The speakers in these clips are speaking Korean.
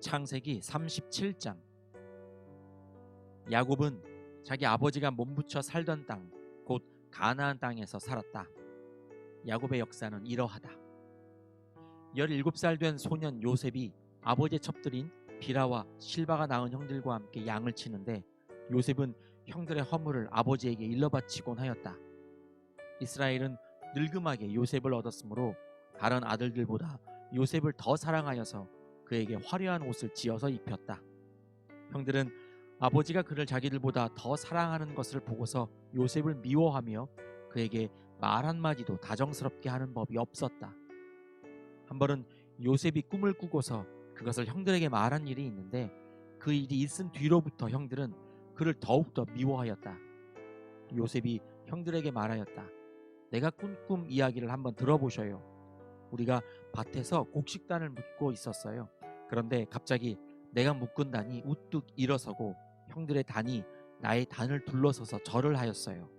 창세기 37장. 야곱은 자기 아버지가 몸부쳐 살던 땅, 곧 가나안 땅에서 살았다. 야곱의 역사는 이러하다. 17살 된 소년 요셉이 아버지의 첩들인 비라와 실바가 낳은 형들과 함께 양을 치는데, 요셉은 형들의 허물을 아버지에게 일러바치곤 하였다. 이스라엘은 늙음하게 요셉을 얻었으므로 다른 아들들보다 요셉을 더 사랑하여서 그에게 화려한 옷을 지어서 입혔다. 형들은 아버지가 그를 자기들보다 더 사랑하는 것을 보고서 요셉을 미워하며 그에게 말 한마디도 다정스럽게 하는 법이 없었다. 한 번은 요셉이 꿈을 꾸고서 그것을 형들에게 말한 일이 있는데, 그 일이 있은 뒤로부터 형들은 그를 더욱더 미워하였다. 요셉이 형들에게 말하였다. 내가 꾼 꿈 이야기를 한번 들어보셔요. 우리가 밭에서 곡식단을 묶고 있었어요. 그런데 갑자기 내가 묶은 단이 우뚝 일어서고 형들의 단이 나의 단을 둘러서서 절을 하였어요.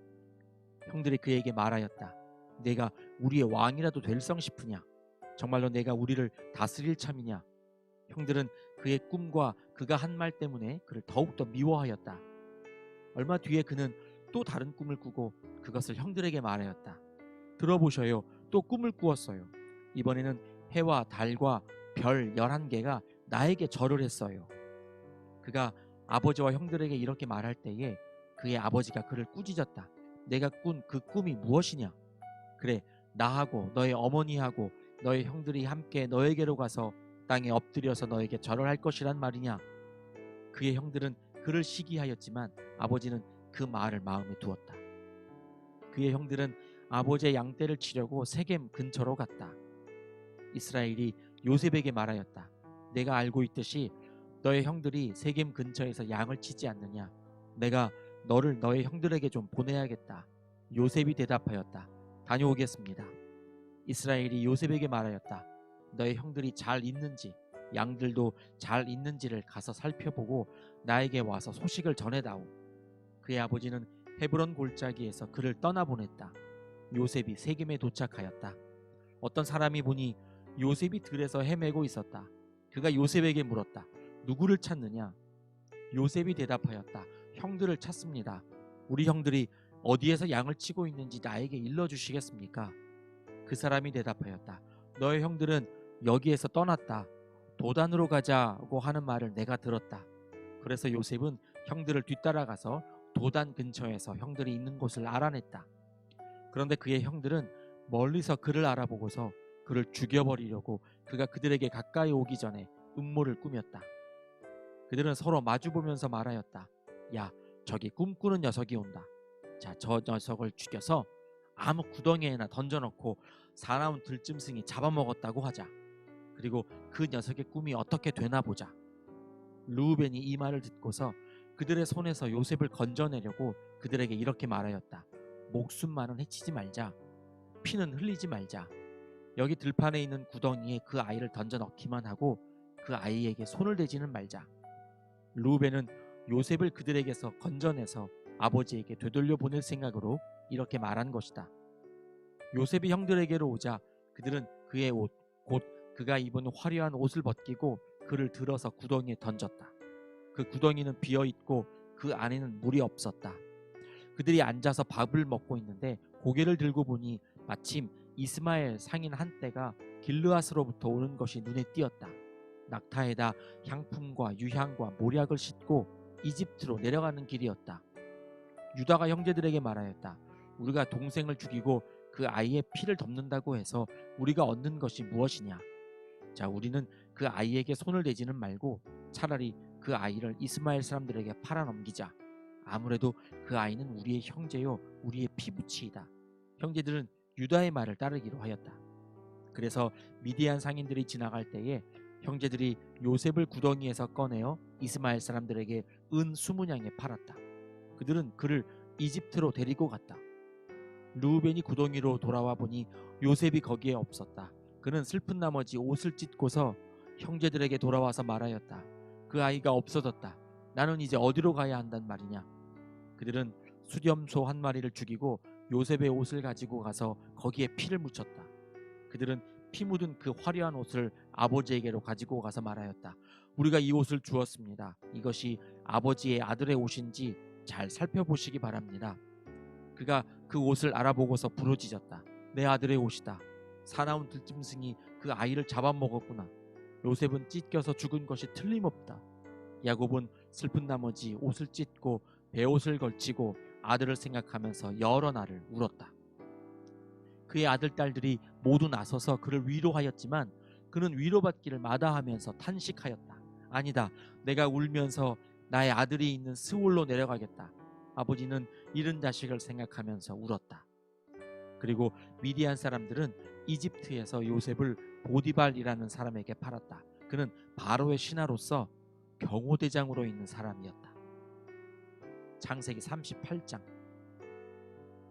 형들이 그에게 말하였다. 내가 우리의 왕이라도 될성 싶으냐? 정말로 내가 우리를 다스릴 참이냐? 형들은 그의 꿈과 그가 한 말 때문에 그를 더욱더 미워하였다. 얼마 뒤에 그는 또 다른 꿈을 꾸고 그것을 형들에게 말하였다. 들어보셔요. 또 꿈을 꾸었어요. 이번에는 해와 달과 별 11개가 나에게 절을 했어요. 그가 아버지와 형들에게 이렇게 말할 때에 그의 아버지가 그를 꾸짖었다. 내가 꾼 그 꿈이 무엇이냐? 그래, 나하고 너의 어머니하고 너의 형들이 함께 너에게로 가서 땅에 엎드려서 너에게 절을 할 것이란 말이냐? 그의 형들은 그를 시기하였지만 아버지는 그 말을 마음에 두었다. 그의 형들은 아버지의 양떼를 치려고 세겜 근처로 갔다. 이스라엘이 요셉에게 말하였다. 내가 알고 있듯이 너의 형들이 세겜 근처에서 양을 치지 않느냐? 내가 너를 너의 형들에게 좀 보내야겠다. 요셉이 대답하였다. 다녀오겠습니다. 이스라엘이 요셉에게 말하였다. 너의 형들이 잘 있는지, 양들도 잘 있는지를 가서 살펴보고 나에게 와서 소식을 전해다오. 그의 아버지는 헤브론 골짜기에서 그를 떠나보냈다. 요셉이 세겜에 도착하였다. 어떤 사람이 보니 요셉이 들에서 헤매고 있었다. 그가 요셉에게 물었다. 누구를 찾느냐? 요셉이 대답하였다. 형들을 찾습니다. 우리 형들이 어디에서 양을 치고 있는지 나에게 일러주시겠습니까? 그 사람이 대답하였다. 너의 형들은 여기에서 떠났다. 도단으로 가자고 하는 말을 내가 들었다. 그래서 요셉은 형들을 뒤따라가서 도단 근처에서 형들이 있는 곳을 알아냈다. 그런데 그의 형들은 멀리서 그를 알아보고서 그를 죽여버리려고 그가 그들에게 가까이 오기 전에 음모를 꾸몄다. 그들은 서로 마주보면서 말하였다. 야, 저기 꿈꾸는 녀석이 온다. 자, 저 녀석을 죽여서 아무 구덩이에나 던져놓고 사나운 들짐승이 잡아먹었다고 하자. 그리고 그 녀석의 꿈이 어떻게 되나 보자. 르우벤이 이 말을 듣고서 그들의 손에서 요셉을 건져내려고 그들에게 이렇게 말하였다. 목숨만은 해치지 말자. 피는 흘리지 말자. 여기 들판에 있는 구덩이에 그 아이를 던져 넣기만 하고 그 아이에게 손을 대지는 말자. 르우벤은 요셉을 그들에게서 건져내서 아버지에게 되돌려 보낼 생각으로 이렇게 말한 것이다. 요셉이 형들에게로 오자 그들은 그의 옷, 곧 그가 입은 화려한 옷을 벗기고 그를 들어서 구덩이에 던졌다. 그 구덩이는 비어있고 그 안에는 물이 없었다. 그들이 앉아서 밥을 먹고 있는데 고개를 들고 보니 마침 이스마엘 상인 한 떼가 길르앗으로부터 오는 것이 눈에 띄었다. 낙타에다 향품과 유향과 모략을 싣고 이집트로 내려가는 길이었다. 유다가 형제들에게 말하였다. 우리가 동생을 죽이고 그 아이의 피를 덮는다고 해서 우리가 얻는 것이 무엇이냐? 자, 우리는 그 아이에게 손을 대지는 말고 차라리 그 아이를 이스마엘 사람들에게 팔아넘기자. 아무래도 그 아이는 우리의 형제요 우리의 피부치이다. 형제들은 유다의 말을 따르기로 하였다. 그래서 미디안 상인들이 지나갈 때에 형제들이 요셉을 구덩이에서 꺼내어 이스마엘 사람들에게 은 20냥에 팔았다. 그들은 그를 이집트로 데리고 갔다. 르우벤이 구덩이로 돌아와 보니 요셉이 거기에 없었다. 그는 슬픈 나머지 옷을 찢고서 형제들에게 돌아와서 말하였다. 그 아이가 없어졌다. 나는 이제 어디로 가야 한단 말이냐? 그들은 수렴소 한 마리를 죽이고 요셉의 옷을 가지고 가서 거기에 피를 묻혔다. 그들은 피 묻은 그 화려한 옷을 아버지에게로 가지고 가서 말하였다. 우리가 이 옷을 주었습니다. 이것이 아버지의 아들의 옷인지 잘 살펴보시기 바랍니다. 그가 그 옷을 알아보고서 부르짖었다. 내 아들의 옷이다. 사나운 들짐승이 그 아이를 잡아먹었구나. 요셉은 찢겨서 죽은 것이 틀림없다. 야곱은 슬픈 나머지 옷을 찢고 베옷을 걸치고 아들을 생각하면서 여러 날을 울었다. 그의 아들 딸들이 모두 나서서 그를 위로하였지만 그는 위로받기를 마다하면서 탄식하였다. 아니다. 내가 울면서 나의 아들이 있는 스올로 내려가겠다. 아버지는 잃은 자식을 생각하면서 울었다. 그리고 미디안 사람들은 이집트에서 요셉을 보디발이라는 사람에게 팔았다. 그는 바로의 신하로서 경호대장으로 있는 사람이었다. 창세기 38장.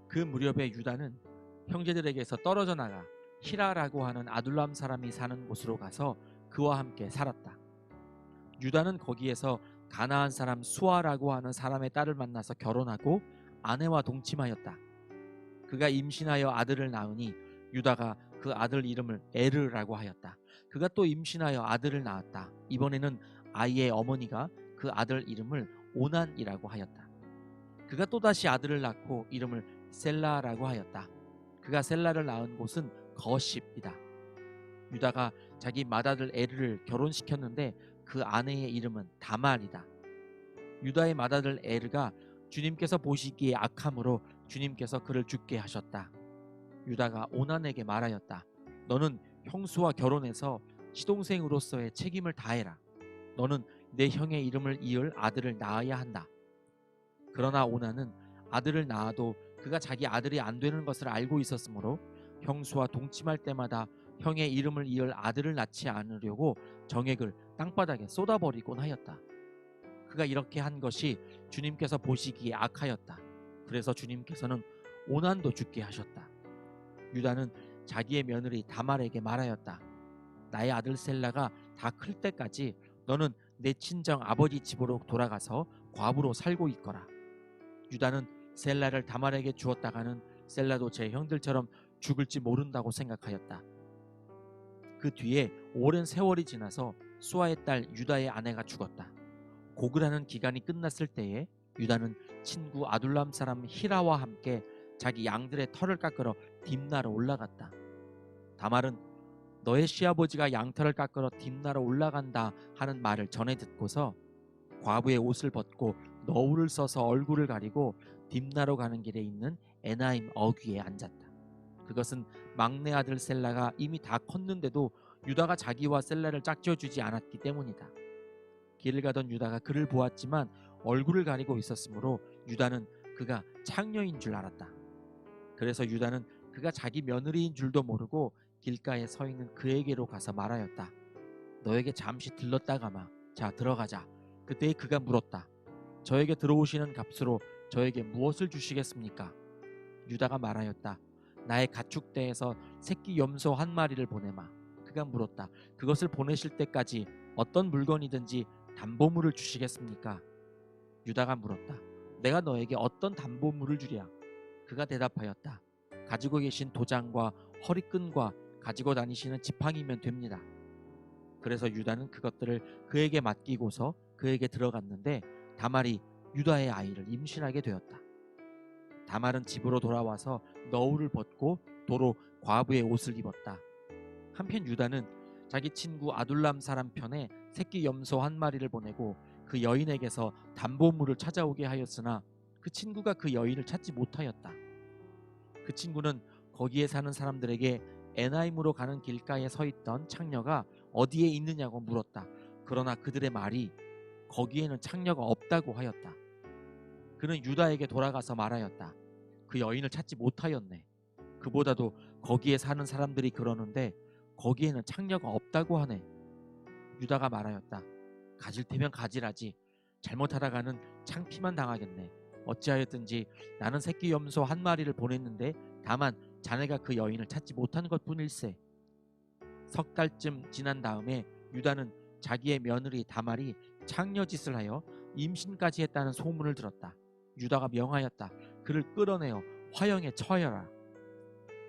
그 무렵에 유다는 형제들에게서 떨어져 나가 히라라고 하는 아둘람 사람이 사는 곳으로 가서 그와 함께 살았다. 유다는 거기에서 가나안 사람 수아라고 하는 사람의 딸을 만나서 결혼하고 아내와 동침하였다. 그가 임신하여 아들을 낳으니 유다가 그 아들 이름을 에르라고 하였다. 그가 또 임신하여 아들을 낳았다. 이번에는 아이의 어머니가 그 아들 이름을 오난이라고 하였다. 그가 또다시 아들을 낳고 이름을 셀라라고 하였다. 그가 셀라를 낳은 곳은 거십이다. 유다가 자기 맏아들 에르를 결혼시켰는데 그 아내의 이름은 다말이다. 유다의 맏아들 에르가 주님께서 보시기에 악함으로 주님께서 그를 죽게 하셨다. 유다가 오난에게 말하였다. 너는 형수와 결혼해서 시동생으로서의 책임을 다해라. 너는 내 형의 이름을 이을 아들을 낳아야 한다. 그러나 오난은 아들을 낳아도 그가 자기 아들이 안 되는 것을 알고 있었으므로 형수와 동침할 때마다 형의 이름을 이을 아들을 낳지 않으려고 정액을 땅바닥에 쏟아버리곤 하였다. 그가 이렇게 한 것이 주님께서 보시기에 악하였다. 그래서 주님께서는 오난도 죽게 하셨다. 유다는 자기의 며느리 다말에게 말하였다. 나의 아들 셀라가 다 클 때까지 너는 내 친정 아버지 집으로 돌아가서 과부로 살고 있거라. 유다는 셀라를 다말에게 주었다가는 셀라도 제 형들처럼 죽을지 모른다고 생각하였다. 그 뒤에 오랜 세월이 지나서 수아의 딸 유다의 아내가 죽었다. 고글하는 기간이 끝났을 때에 유다는 친구 아둘람 사람 히라와 함께 자기 양들의 털을 깎으러 딥나로 올라갔다. 다말은 너의 시아버지가 양털을 깎으러 딥나로 올라간다 하는 말을 전해 듣고서 과부의 옷을 벗고 너울을 써서 얼굴을 가리고 딥나로 가는 길에 있는 에나임 어귀에 앉았다. 그것은 막내 아들 셀라가 이미 다 컸는데도 유다가 자기와 셀라를 짝지어주지 않았기 때문이다. 길을 가던 유다가 그를 보았지만 얼굴을 가리고 있었으므로 유다는 그가 창녀인 줄 알았다. 그래서 유다는 그가 자기 며느리인 줄도 모르고 길가에 서 있는 그에게로 가서 말하였다. 너에게 잠시 들렀다가마. 자, 들어가자. 그때 그가 물었다. 저에게 들어오시는 값으로 저에게 무엇을 주시겠습니까? 유다가 말하였다. 나의 가축대에서 새끼 염소 한 마리를 보내마. 그가 물었다. 그것을 보내실 때까지 어떤 물건이든지 담보물을 주시겠습니까? 유다가 물었다. 내가 너에게 어떤 담보물을 주랴? 그가 대답하였다. 가지고 계신 도장과 허리끈과 가지고 다니시는 지팡이면 됩니다. 그래서 유다는 그것들을 그에게 맡기고서 그에게 들어갔는데 다말이 유다의 아이를 임신하게 되었다. 다말은 집으로 돌아와서 너울을 벗고 도로 과부의 옷을 입었다. 한편 유다는 자기 친구 아둘람 사람 편에 새끼 염소 한 마리를 보내고 그 여인에게서 담보물을 찾아오게 하였으나 그 친구가 그 여인을 찾지 못하였다. 그 친구는 거기에 사는 사람들에게 에나임으로 가는 길가에 서 있던 창녀가 어디에 있느냐고 물었다. 그러나 그들의 말이 거기에는 창녀가 없다고 하였다. 그는 유다에게 돌아가서 말하였다. 그 여인을 찾지 못하였네. 그보다도 거기에 사는 사람들이 그러는데 거기에는 창녀가 없다고 하네. 유다가 말하였다. 가질 테면 가지라지. 잘못하다가는 창피만 당하겠네. 어찌하였든지 나는 새끼 염소 한 마리를 보냈는데 다만 자네가 그 여인을 찾지 못한 것뿐일세. 석 달쯤 지난 다음에 유다는 자기의 며느리 다말이 창녀짓을 하여 임신까지 했다는 소문을 들었다. 유다가 명하였다. 그를 끌어내어 화형에 처하여라.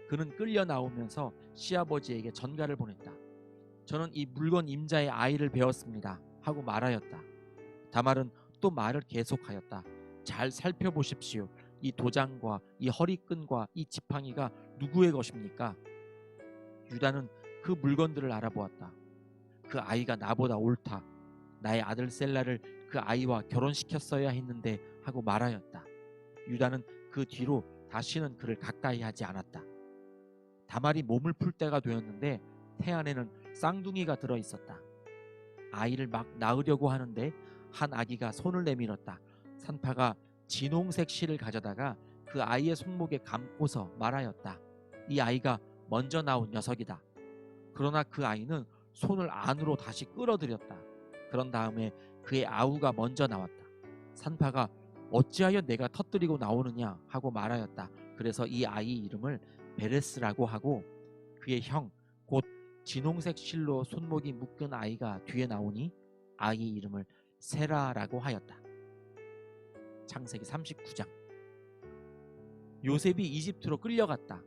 그는 끌려 나오면서 시아버지에게 전가를 보냈다. 저는 이 물건 임자의 아이를 배웠습니다. 하고 말하였다. 다말은 또 말을 계속하였다. 잘 살펴보십시오. 이 도장과 이 허리끈과 이 지팡이가 누구의 것입니까? 유다는 그 물건들을 알아보았다. 그 아이가 나보다 옳다. 나의 아들 셀라를 그 아이와 결혼시켰어야 했는데 하고 말하였다. 유다는 그 뒤로 다시는 그를 가까이 하지 않았다. 다말이 몸을 풀 때가 되었는데 태 안에는 쌍둥이가 들어 있었다. 아이를 막 낳으려고 하는데 한 아기가 손을 내밀었다. 산파가 진홍색 실을 가져다가 그 아이의 손목에 감고서 말하였다. 이 아이가 먼저 나온 녀석이다. 그러나 그 아이는 손을 안으로 다시 끌어들였다. 그런 다음에 그의 아우가 먼저 나왔다. 산파가 어찌하여 내가 터뜨리고 나오느냐 하고 말하였다. 그래서 이 아이 이름을 베레스라고 하고 그의 형 곧 진홍색 실로 손목이 묶은 아이가 뒤에 나오니 아이 이름을 세라라고 하였다. 창세기 39장. 요셉이 이집트로 끌려갔다.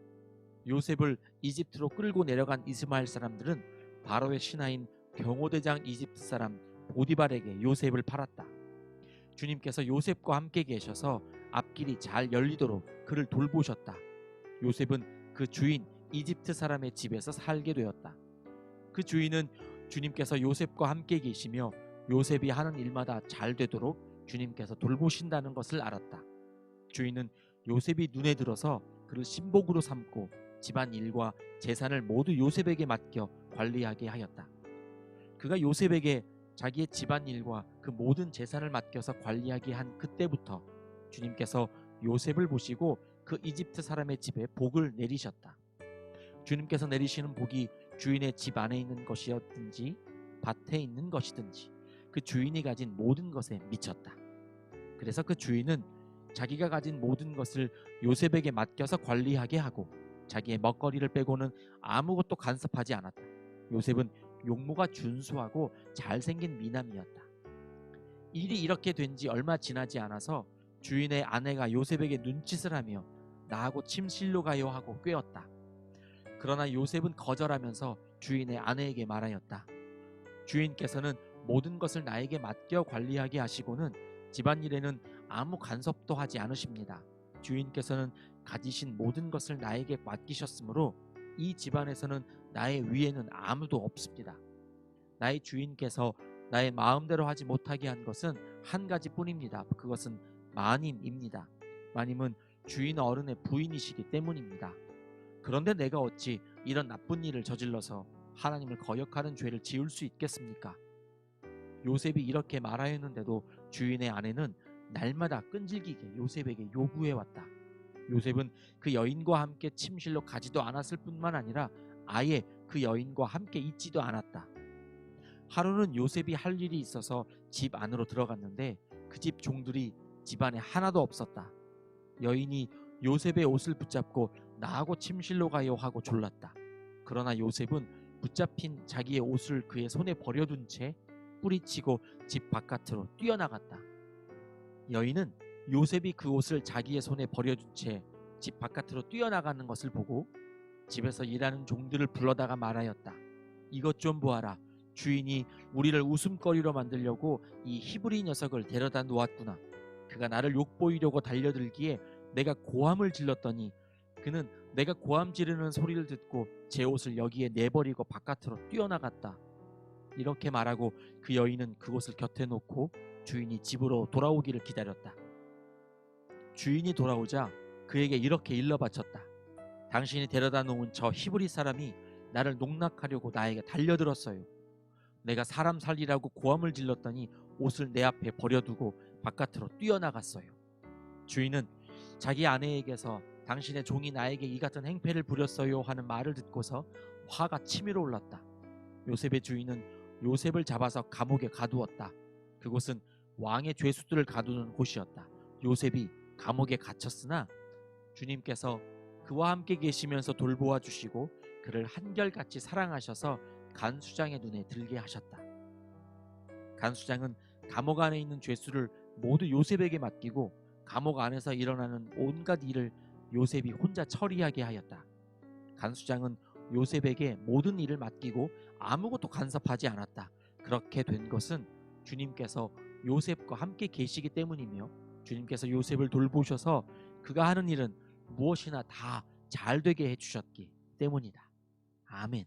요셉을 이집트로 끌고 내려간 이스마엘 사람들은 바로의 신하인 경호대장 이집트 사람 보디발에게 요셉을 팔았다. 주님께서 요셉과 함께 계셔서 앞길이 잘 열리도록 그를 돌보셨다. 요셉은 그 주인 이집트 사람의 집에서 살게 되었다. 그 주인은 주님께서 요셉과 함께 계시며 요셉이 하는 일마다 잘 되도록 주님께서 돌보신다는 것을 알았다. 주인은 요셉이 눈에 들어서 그를 신복으로 삼고 집안 일과 재산을 모두 요셉에게 맡겨 관리하게 하였다. 그가 요셉에게 자기의 집안 일과 그 모든 재산을 맡겨서 관리하게 한 그때부터 주님께서 요셉을 보시고 그 이집트 사람의 집에 복을 내리셨다. 주님께서 내리시는 복이 주인의 집 안에 있는 것이었든지 밭에 있는 것이든지 그 주인이 가진 모든 것에 미쳤다. 그래서 그 주인은 자기가 가진 모든 것을 요셉에게 맡겨서 관리하게 하고 자기의 먹거리를 빼고는 아무것도 간섭하지 않았다. 요셉은 용모가 준수하고 잘생긴 미남이었다. 일이 이렇게 된 지 얼마 지나지 않아서 주인의 아내가 요셉에게 눈짓을 하며 나하고 침실로 가요 하고 꾀었다. 그러나 요셉은 거절하면서 주인의 아내에게 말하였다. 주인께서는 모든 것을 나에게 맡겨 관리하게 하시고는 집안일에는 아무 간섭도 하지 않으십니다. 주인께서는 가지신 모든 것을 나에게 맡기셨으므로 이 집안에서는 나의 위에는 아무도 없습니다. 나의 주인께서 나의 마음대로 하지 못하게 한 것은 한 가지뿐입니다. 그것은 마님입니다. 마님은 주인 어른의 부인이시기 때문입니다. 그런데 내가 어찌 이런 나쁜 일을 저질러서 하나님을 거역하는 죄를 지을 수 있겠습니까? 요셉이 이렇게 말하였는데도 주인의 아내는 날마다 끈질기게 요셉에게 요구해왔다. 요셉은 그 여인과 함께 침실로 가지도 않았을 뿐만 아니라 아예 그 여인과 함께 있지도 않았다. 하루는 요셉이 할 일이 있어서 집 안으로 들어갔는데 그 집 종들이 집안에 하나도 없었다. 여인이 요셉의 옷을 붙잡고 나하고 침실로 가요 하고 졸랐다. 그러나 요셉은 붙잡힌 자기의 옷을 그의 손에 버려둔 채 뿌리치고 집 바깥으로 뛰어나갔다. 여인은 요셉이 그 옷을 자기의 손에 버려둔 채 집 바깥으로 뛰어나가는 것을 보고 집에서 일하는 종들을 불러다가 말하였다. 이것 좀 보아라. 주인이 우리를 웃음거리로 만들려고 이 히브리 녀석을 데려다 놓았구나. 그가 나를 욕보이려고 달려들기에 내가 고함을 질렀더니 그는 내가 고함 지르는 소리를 듣고 제 옷을 여기에 내버리고 바깥으로 뛰어나갔다. 이렇게 말하고 그 여인은 그곳을 곁에 놓고 주인이 집으로 돌아오기를 기다렸다. 주인이 돌아오자 그에게 이렇게 일러바쳤다. 당신이 데려다 놓은 저 히브리 사람이 나를 농락하려고 나에게 달려들었어요. 내가 사람 살리라고 고함을 질렀더니 옷을 내 앞에 버려두고 바깥으로 뛰어나갔어요. 주인은 자기 아내에게서 당신의 종이 나에게 이 같은 행패를 부렸어요 하는 말을 듣고서 화가 치밀어 올랐다. 요셉의 주인은 요셉을 잡아서 감옥에 가두었다. 그곳은 왕의 죄수들을 가두는 곳이었다. 요셉이 감옥에 갇혔으나 주님께서 그와 함께 계시면서 돌보아 주시고 그를 한결같이 사랑하셔서 간수장의 눈에 들게 하셨다. 간수장은 감옥 안에 있는 죄수를 모두 요셉에게 맡기고 감옥 안에서 일어나는 온갖 일을 요셉이 혼자 처리하게 하였다. 간수장은 요셉에게 모든 일을 맡기고 아무것도 간섭하지 않았다. 그렇게 된 것은 주님께서 요셉과 함께 계시기 때문이며 주님께서 요셉을 돌보셔서 그가 하는 일은 무엇이나 다 잘 되게 해주셨기 때문이다. 아멘.